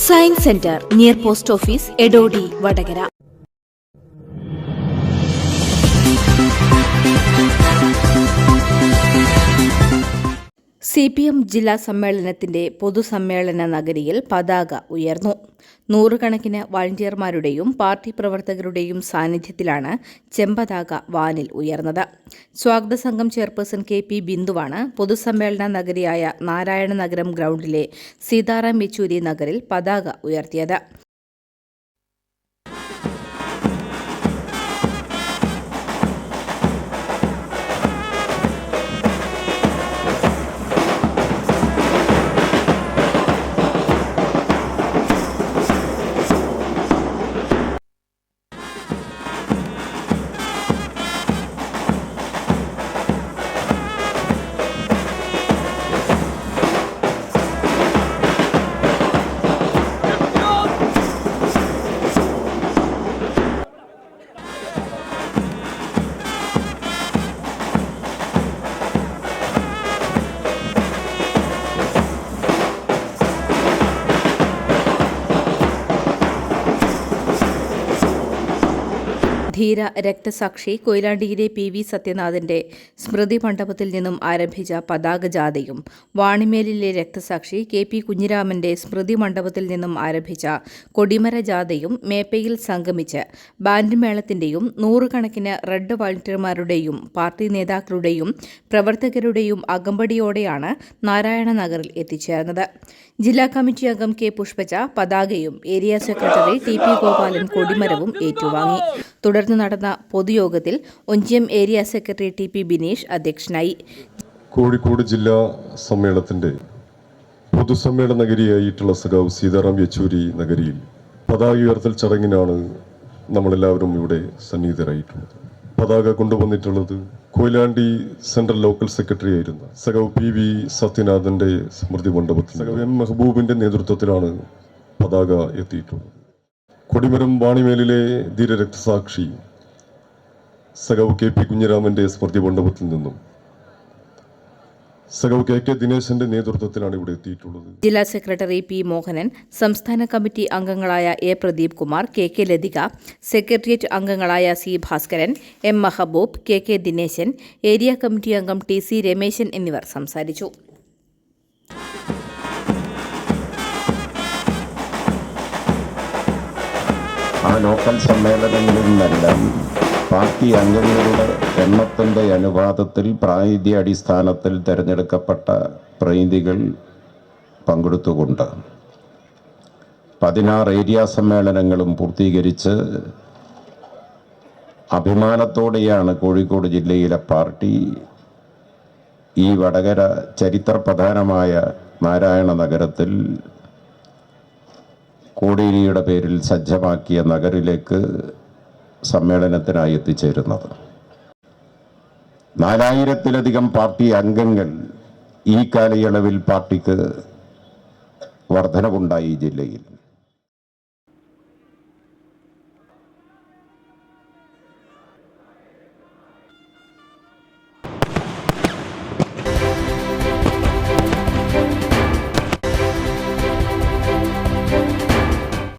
Science centre near post office Edodi Vadakara. CPM ജില്ലാ സമ്മേളനത്തിന്റെ പൊതുസമ്മേളന നഗരിയിൽ പതാക ഉയർന്നു. നൂറുകണക്കിന് വളണ്ടിയർമാരുടെയും പാർട്ടി പ്രവർത്തകരുടെയും സാന്നിധ്യത്തിലാണ് ചെമ്പതാക വാനിൽ ഉയർന്നത്. സ്വാഗത സംഘം ചെയർപേഴ്സൺ KP ബിന്ദുവാണ് പൊതുസമ്മേളന നഗരിയായ നാരായണ നഗരം ഗ്രൗണ്ടിലെ സീതാറാം യെച്ചൂരി നഗറിൽ പതാക ഉയർത്തിയത്. ധീര രക്തസാക്ഷി കൊയിലാണ്ടിയിലെ PV സത്യനാഥന്റെ സ്മൃതി മണ്ഡപത്തിൽ നിന്നും ആരംഭിച്ച പതാക ജാഥയും വാണിമേലിലെ രക്തസാക്ഷി KP കുഞ്ഞിരാമന്റെ സ്മൃതി മണ്ഡപത്തിൽ നിന്നും ആരംഭിച്ച കൊടിമര ജാഥയും മേപ്പയിൽ സംഗമിച്ച് ബാൻഡ് മേളത്തിന്റെയും നൂറുകണക്കിന് റെഡ് വളണ്ടിയർമാരുടെയും പാർട്ടി നേതാക്കളുടെയും പ്രവർത്തകരുടെയും അകമ്പടിയോടെയാണ് നാരായണ നഗറിൽ എത്തിച്ചേർന്നത്. ജില്ലാ കമ്മിറ്റി അംഗം K പുഷ്പജ പതാകയും ഏരിയ സെക്രട്ടറി TP ഗോപാലൻ കൊടിമരവും ഏറ്റുവാങ്ങി. തുടർന്ന് നടന്ന പൊതുയോഗത്തിൽ Onchiyam area secretary TP Bineesh അധ്യക്ഷനായി. കോഴിക്കോട് ജില്ലാ സമ്മേളനത്തിന്റെ പൊതുസമ്മേളന നഗരിയായിട്ടുള്ള സഖാവ് സീതാറാം യെച്ചൂരി നഗരിയിൽ പതാക ഉയർത്തൽ ചടങ്ങിനാണ് നമ്മളെല്ലാവരും ഇവിടെ സന്നിഹിതരായിട്ടുള്ളത്. പതാക കൊണ്ടുവന്നിട്ടുള്ളത് കൊയിലാണ്ടി സെൻട്രൽ ലോക്കൽ സെക്രട്ടറി ആയിരുന്ന സഖാവ് PV സത്യനാഥന്റെ സ്മൃതി മണ്ഡപത്തിൽ സഖാവ് M മെഹബൂബിന്റെ നേതൃത്വത്തിലാണ് പതാക എത്തിയിട്ടുള്ളത്. കൊടിമരം വാണിമേലിലെ ധീര രക്തസാക്ഷി സഖാവ് KP കുഞ്ഞിരാമന്റെ സ്മൃതി മണ്ഡപത്തിൽ നിന്നും സഖാവ് KK ദിനേശന്റെ നേതൃത്വത്തിലാണ് ഇവിടെ എത്തിയിട്ടുള്ളത്. ജില്ലാ സെക്രട്ടറി P മോഹനൻ, സംസ്ഥാന കമ്മിറ്റി അംഗങ്ങളായ A Pradeep Kumar, KK Lathika, secretariat അംഗങ്ങളായ C Bhaskaran, M Mehboob, KK Dineshan, area committee അംഗം TC രമേശൻ എന്നിവർ സംസാരിച്ചു. ആ ലോക്കൽ സമ്മേളനങ്ങളിൽ നിന്നെല്ലാം പാർട്ടി അംഗങ്ങളുടെ എണ്ണത്തിൻ്റെ അനുപാതത്തിൽ പ്രാതിനിധ്യ അടിസ്ഥാനത്തിൽ തിരഞ്ഞെടുക്കപ്പെട്ട പ്രതിനിധികൾ പങ്കെടുത്തുകൊണ്ട് 16 ഏരിയ സമ്മേളനങ്ങളും പൂർത്തീകരിച്ച് അഭിമാനത്തോടെയാണ് കോഴിക്കോട് ജില്ലയിലെ പാർട്ടി ഈ വടകര ചരിത്രപ്രധാനമായ നാരായണ നഗരത്തിൽ കോടിയേരിയുടെ പേരിൽ സജ്ജമാക്കിയ നഗരിലേക്ക് സമ്മേളനത്തിനായി എത്തിച്ചേരുന്നത്. 4000-ലധികം പാർട്ടി അംഗങ്ങൾ ഈ കാലയളവിൽ പാർട്ടിക്ക് വർധനവുണ്ടായി ജില്ലയിൽ.